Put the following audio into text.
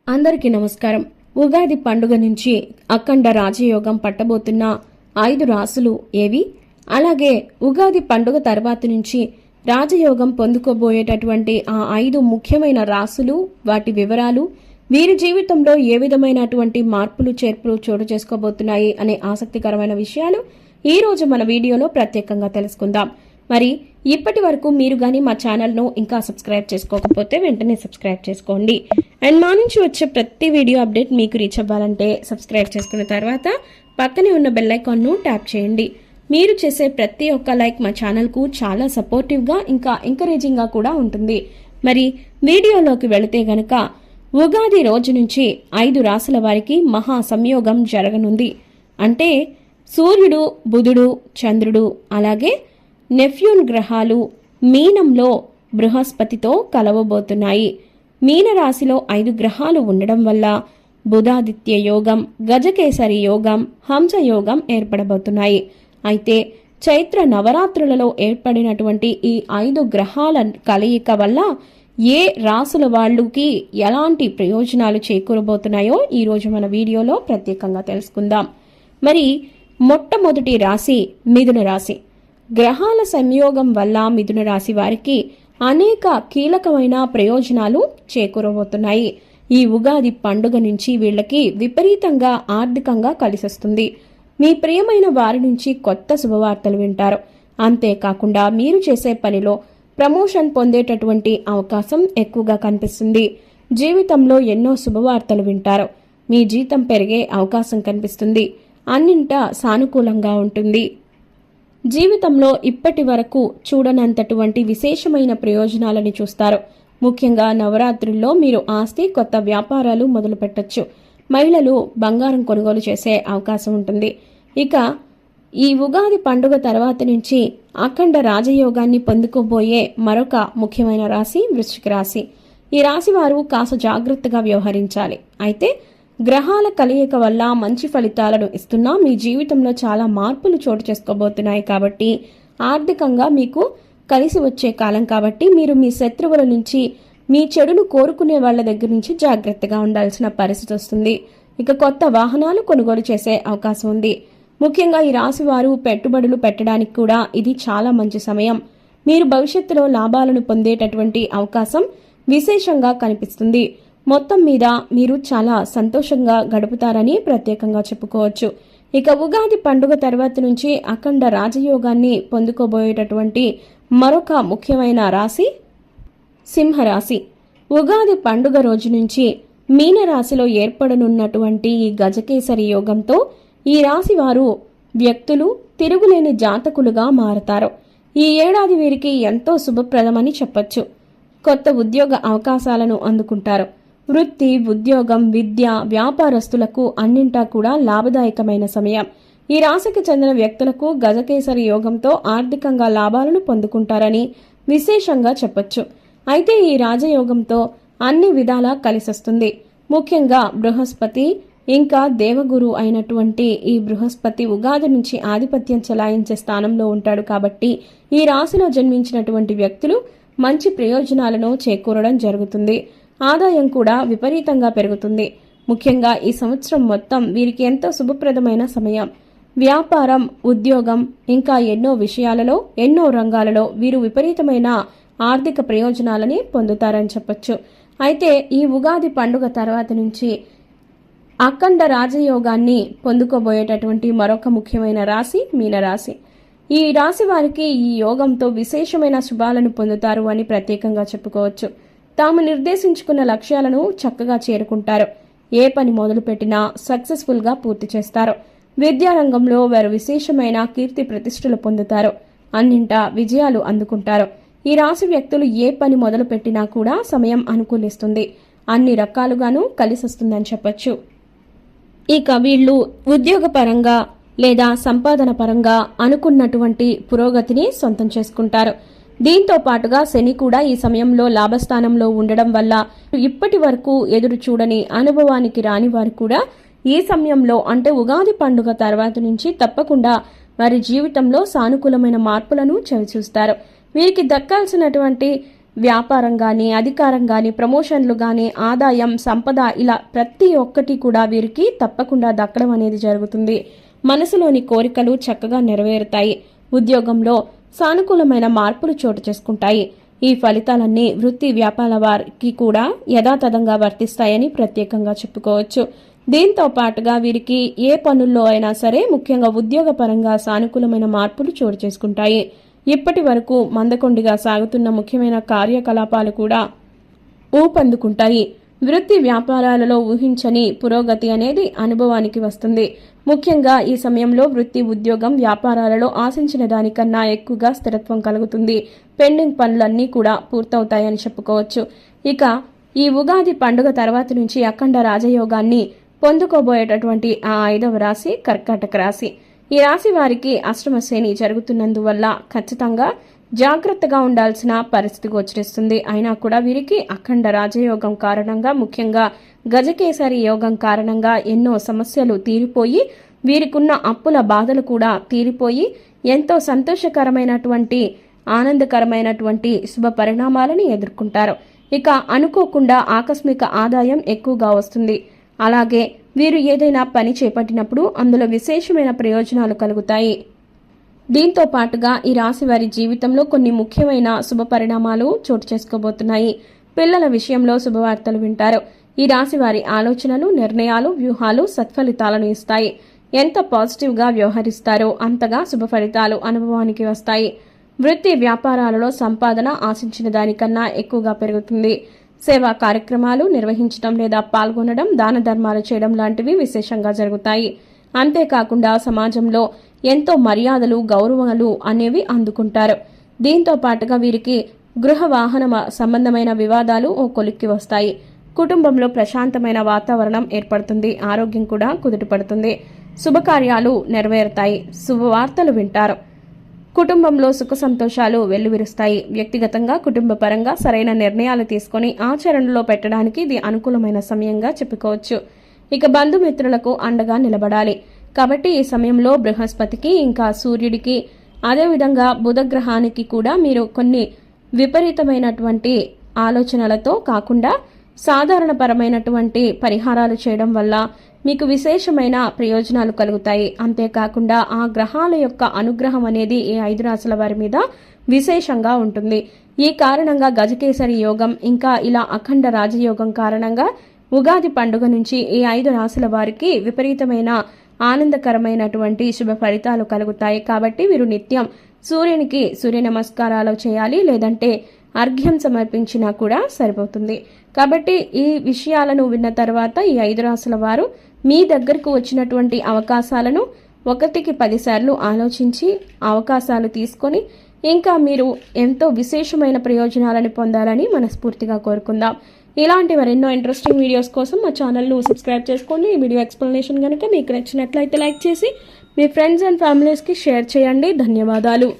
అందరికీ నమస్కారం. ఉగాది పండుగ నుంచి అఖండ రాజయోగం పట్టబోతున్న 5 రాసులు ఏవి? అలాగే ఉగాది పండుగ తర్వాత నుంచి రాజయోగం పొందుకోబోయేటటువంటి ఆ 5 ముఖ్యమైన రాసులు, వాటి వివరాలు, వీరి జీవితంలో ఏ విధమైనటువంటి మార్పులు చేర్పులు చోటు చేసుకోబోతున్నాయి అనే ఆసక్తికరమైన విషయాలు ఈ రోజు మన వీడియోలో ప్రత్యేకంగా తెలుసుకుందాం. మరి ఇప్పటి వరకు మీరు గాని మా ఛానల్ను ఇంకా సబ్స్క్రైబ్ చేసుకోకపోతే వెంటనే సబ్స్క్రైబ్ చేసుకోండి. అండ్ మా నుంచి వచ్చే ప్రతి వీడియో అప్డేట్ మీకు రీచ్ అవ్వాలంటే సబ్స్క్రైబ్ చేసుకున్న తర్వాత పక్కనే ఉన్న బెల్ ఐకాన్ను ట్యాప్ చేయండి. మీరు చేసే ప్రతి ఒక్క లైక్ మా ఛానల్కు చాలా సపోర్టివ్గా ఇంకా ఎంకరేజింగ్గా కూడా ఉంటుంది. మరి వీడియోలోకి వెళితే గనక ఉగాది రోజు నుంచి 5 రాసుల వారికి మహా సంయోగం జరగనుంది. అంటే సూర్యుడు, బుధుడు, చంద్రుడు, అలాగే నెప్ట్యూన్ గ్రహాలు మీనంలో బృహస్పతితో కలవబోతున్నాయి. మీనరాశిలో 5 గ్రహాలు ఉండడం వల్ల బుధాదిత్య యోగం, గజకేసరి యోగం, హంస యోగం ఏర్పడబోతున్నాయి. అయితే చైత్ర నవరాత్రులలో ఏర్పడినటువంటి ఈ 5 గ్రహాల కలయిక వల్ల ఏ రాసుల వాళ్ళకి ఎలాంటి ప్రయోజనాలు చేకూరబోతున్నాయో ఈరోజు మన వీడియోలో ప్రత్యేకంగా తెలుసుకుందాం. మరి మొట్టమొదటి రాశి మిథున రాశి. గ్రహాల సంయోగం వల్ల మిథున రాశి వారికి అనేక కీలకమైన ప్రయోజనాలు చేకూరబోతున్నాయి. ఈ ఉగాది పండుగ నుంచి వీళ్ళకి విపరీతంగా ఆర్థికంగా కలిసొస్తుంది. మీ ప్రియమైన వారి నుంచి కొత్త శుభవార్తలు వింటారు. అంతేకాకుండా మీరు చేసే పనిలో ప్రమోషన్ పొందేటటువంటి అవకాశం ఎక్కువగా కనిపిస్తుంది. జీవితంలో ఎన్నో శుభవార్తలు వింటారు. మీ జీతం పెరిగే అవకాశం కనిపిస్తుంది. అన్నింటా సానుకూలంగా ఉంటుంది. జీవితంలో ఇప్పటి వరకు చూడనంతటువంటి విశేషమైన ప్రయోజనాలని చూస్తారు. ముఖ్యంగా నవరాత్రుల్లో మీరు ఆస్తి, కొత్త వ్యాపారాలు మొదలు పెట్టొచ్చు. మహిళలు బంగారం కొనుగోలు చేసే అవకాశం ఉంటుంది. ఇక ఈ ఉగాది పండుగ తర్వాత నుంచి అఖండ రాజయోగాన్ని పొందుకోబోయే మరొక ముఖ్యమైన రాశి వృశ్చిక రాశి. ఈ రాశి వారు కాస్త జాగ్రత్తగా వ్యవహరించాలి. అయితే గ్రహాల కలయిక వల్ల మంచి ఫలితాలను ఇస్తున్నా మీ జీవితంలో చాలా మార్పులు చోటు చేసుకోబోతున్నాయి. కాబట్టి ఆర్థికంగా మీకు కలిసి వచ్చే కాలం కాబట్టి మీరు మీ శత్రువుల నుంచి, మీ చెడును కోరుకునే వాళ్ళ దగ్గర నుంచి జాగ్రత్తగా ఉండాల్సిన పరిస్థితి వస్తుంది. ఇక కొత్త వాహనాలు కొనుగోలు చేసే అవకాశం ఉంది. ముఖ్యంగా ఈ రాశి వారు పెట్టుబడులు పెట్టడానికి కూడా ఇది చాలా మంచి సమయం. మీరు భవిష్యత్తులో లాభాలను పొందేటటువంటి అవకాశం విశేషంగా కనిపిస్తుంది. మొత్తం మీద మీరు చాలా సంతోషంగా గడుపుతారని ప్రత్యేకంగా చెప్పుకోవచ్చు. ఇక ఉగాది పండుగ తర్వాత నుంచి అఖండ రాజయోగాన్ని పొందుకోబోయేటటువంటి మరొక ముఖ్యమైన రాశి సింహరాశి. ఉగాది పండుగ రోజు నుంచి మీనరాశిలో ఏర్పడనున్నటువంటి ఈ గజకేసరి యోగంతో ఈ రాశి వారు వ్యక్తులు తిరుగులేని జాతకులుగా మారతారు. ఈ ఏడాది వీరికి ఎంతో శుభప్రదమని చెప్పొచ్చు. కొత్త ఉద్యోగ అవకాశాలను అందుకుంటారు. వృత్తి, ఉద్యోగం, విద్య, వ్యాపారస్తులకు అన్నింటా కూడా లాభదాయకమైన సమయం. ఈ రాశికి చెందిన వ్యక్తులకు గజకేసరి యోగంతో ఆర్థికంగా లాభాలను పొందుకుంటారని విశేషంగా చెప్పొచ్చు. అయితే ఈ రాజయోగంతో అన్ని విధాలా కలిసొస్తుంది. ముఖ్యంగా బృహస్పతి ఇంకా దేవగురు అయినటువంటి ఈ బృహస్పతి ఉగాది నుంచి ఆధిపత్యం చెలాయించే స్థానంలో ఉంటాడు. కాబట్టి ఈ రాశిలో జన్మించినటువంటి వ్యక్తులు మంచి ప్రయోజనాలను చేకూరడం జరుగుతుంది. ఆదాయం కూడా విపరీతంగా పెరుగుతుంది. ముఖ్యంగా ఈ సంవత్సరం మొత్తం వీరికి ఎంతో శుభప్రదమైన సమయం. వ్యాపారం, ఉద్యోగం ఇంకా ఎన్నో విషయాలలో, ఎన్నో రంగాలలో వీరు విపరీతమైన ఆర్థిక ప్రయోజనాలని పొందుతారని చెప్పొచ్చు. అయితే ఈ ఉగాది పండుగ తర్వాత నుంచి అఖండ రాజయోగాన్ని పొందుకోబోయేటటువంటి మరొక ముఖ్యమైన రాశి మీనరాశి. ఈ రాశి వారికి ఈ యోగంతో విశేషమైన శుభాలను పొందుతారు అని ప్రత్యేకంగా చెప్పుకోవచ్చు. తాము నిర్దేశించుకున్న లక్ష్యాలను చక్కగా చేరుకుంటారు. ఏ పని మొదలుపెట్టినా సక్సెస్ఫుల్గా పూర్తి చేస్తారు. విద్యారంగంలో వారు విశేషమైన కీర్తి ప్రతిష్టలు పొందుతారు. అన్నింటా విజయాలు అందుకుంటారు. ఈ రాశి వ్యక్తులు ఏ పని మొదలుపెట్టినా కూడా సమయం అనుకూలిస్తుంది. అన్ని రకాలుగానూ కలిసొస్తుందని చెప్పొచ్చు. ఇక వీళ్ళు ఉద్యోగపరంగా లేదా సంపాదన పరంగా అనుకున్నటువంటి పురోగతిని సొంతం చేసుకుంటారు. దీంతో పాటుగా శని కూడా ఈ సమయంలో లాభస్థానంలో ఉండడం వల్ల ఇప్పటి వరకు ఎదురు చూడని అనుభవానికి రాని వారు కూడా ఈ సమయంలో అంటే ఉగాది పండుగ తర్వాత నుంచి తప్పకుండా వారి జీవితంలో సానుకూలమైన మార్పులను చవిచూస్తారు. వీరికి దక్కాల్సినటువంటి వ్యాపారం కానీ, అధికారం కానీ, ప్రమోషన్లు కానీ, ఆదాయం, సంపద ఇలా ప్రతి ఒక్కటి కూడా వీరికి తప్పకుండా దక్కడం అనేది జరుగుతుంది. మనసులోని కోరికలు చక్కగా నెరవేరుతాయి. ఉద్యోగంలో సానుకూలమైన మార్పులు చోటు చేసుకుంటాయి. ఈ ఫలితాలన్నీ వృత్తి వ్యాపార వారికి కూడా యథాతథంగా వర్తిస్తాయని ప్రత్యేకంగా చెప్పుకోవచ్చు. దీంతో పాటుగా వీరికి ఏ పనుల్లో అయినా సరే, ముఖ్యంగా ఉద్యోగపరంగా సానుకూలమైన మార్పులు చోటు చేసుకుంటాయి. ఇప్పటి వరకు మందకొండిగా సాగుతున్న ముఖ్యమైన కార్యకలాపాలు కూడా ఊపందుకుంటాయి. వృత్తి వ్యాపారాలలో ఊహించని పురోగతి అనేది అనుభవానికి వస్తుంది. ముఖ్యంగా ఈ సమయంలో వృత్తి, ఉద్యోగం, వ్యాపారాలలో ఆశించిన దానికన్నా ఎక్కువగా స్థిరత్వం కలుగుతుంది. పెండింగ్ పనులన్నీ కూడా పూర్తవుతాయని చెప్పుకోవచ్చు. ఇక ఈ ఉగాది పండుగ తర్వాత నుంచి అఖండ రాజయోగాన్ని పొందుకోబోయేటటువంటి ఆ 5వ రాశి కర్కాటక రాశి. ఈ రాశి వారికి అష్టమ శని జరుగుతున్నందువల్ల ఖచ్చితంగా జాగ్రత్తగా ఉండాల్సిన పరిస్థితి గోచరిస్తుంది. అయినా కూడా వీరికి అఖండ రాజయోగం కారణంగా, ముఖ్యంగా గజకేసరి యోగం కారణంగా ఎన్నో సమస్యలు తీరిపోయి, వీరికున్న అప్పుల బాధలు కూడా తీరిపోయి ఎంతో సంతోషకరమైనటువంటి, ఆనందకరమైనటువంటి శుభ పరిణామాలను ఎదుర్కొంటారు. ఇక అనుకోకుండా ఆకస్మిక ఆదాయం ఎక్కువగా వస్తుంది. అలాగే వీరు ఏదైనా పని చేపట్టినప్పుడు అందులో విశేషమైన ప్రయోజనాలు కలుగుతాయి. దీంతో పాటుగా ఈ రాశి వారి జీవితంలో కొన్ని ముఖ్యమైన శుభ పరిణామాలు చోటు చేసుకోబోతున్నాయి. పిల్లల విషయంలో శుభవార్తలు వింటారు. ఈ రాశి వారి ఆలోచనలు, నిర్ణయాలు, వ్యూహాలు సత్ఫలితాలను ఇస్తాయి. ఎంత పాజిటివ్గా వ్యవహరిస్తారో అంతగా శుభ ఫలితాలు అనుభవానికి వస్తాయి. వృత్తి వ్యాపారాలలో సంపాదన ఆశించిన దానికన్నా ఎక్కువగా పెరుగుతుంది. సేవా కార్యక్రమాలు నిర్వహించడం లేదా పాల్గొనడం, దాన ధర్మాలు చేయడం లాంటివి విశేషంగా జరుగుతాయి. అంతేకాకుండా సమాజంలో ఎంతో మర్యాదలు, గౌరవాలు అనేవి అందుకుంటారు. దీంతో పాటుగా వీరికి గృహ వాహన సంబంధమైన వివాదాలు ఓ కొలిక్కి వస్తాయి. కుటుంబంలో ప్రశాంతమైన వాతావరణం ఏర్పడుతుంది. ఆరోగ్యం కూడా కుదుటపడుతుంది. శుభకార్యాలు నెరవేరుతాయి. శుభవార్తలు వింటారు. కుటుంబంలో సుఖ సంతోషాలు వెల్లువిరుస్తాయి. వ్యక్తిగతంగా, కుటుంబ పరంగా సరైన నిర్ణయాలు తీసుకొని ఆచరణలో పెట్టడానికి ఇది అనుకూలమైన సమయంగా చెప్పుకోవచ్చు. ఇక బంధుమిత్రులకు అండగా నిలబడాలి. కాబట్టి ఈ సమయంలో బృహస్పతికి, ఇంకా సూర్యుడికి, అదేవిధంగా బుధ గ్రహానికి కూడా మీరు కొన్ని విపరీతమైనటువంటి ఆలోచనలతో కాకుండా సాధారణపరమైనటువంటి పరిహారాలు చేయడం వల్ల మీకు విశేషమైన ప్రయోజనాలు కలుగుతాయి. అంతేకాకుండా ఆ గ్రహాల యొక్క అనుగ్రహం అనేది ఈ 5 రాశుల వారి మీద విశేషంగా ఉంటుంది. ఈ కారణంగా గజకేసరి యోగం, ఇంకా ఇలా అఖండ రాజయోగం కారణంగా ఉగాది పండుగ నుంచి ఈ 5 రాశుల వారికి విపరీతమైన ఆనందకరమైనటువంటి శుభ ఫలితాలు కలుగుతాయి. కాబట్టి వీరు నిత్యం సూర్యునికి సూర్య నమస్కారాలు చేయాలి, లేదంటే అర్ఘ్యం సమర్పించినా కూడా సరిపోతుంది. కాబట్టి ఈ విషయాలను విన్న తర్వాత ఈ 5 రాశుల వారు మీ దగ్గరకు వచ్చినటువంటి అవకాశాలను 1కి 10 సార్లు ఆలోచించి అవకాశాలు తీసుకొని ఇంకా మీరు ఎంతో విశేషమైన ప్రయోజనాలను పొందాలని మనస్ఫూర్తిగా కోరుకుందాం. ఇలాంటి మరెన్నో ఇంట్రెస్టింగ్ వీడియోస్ కోసం మా ఛానల్ను సబ్స్క్రైబ్ చేసుకోండి. ఈ వీడియో ఎక్స్ప్లెనేషన్ కనుక మీకు నచ్చినట్లయితే లైక్ చేసి మీ ఫ్రెండ్స్ అండ్ ఫ్యామిలీస్కి షేర్ చేయండి. ధన్యవాదాలు.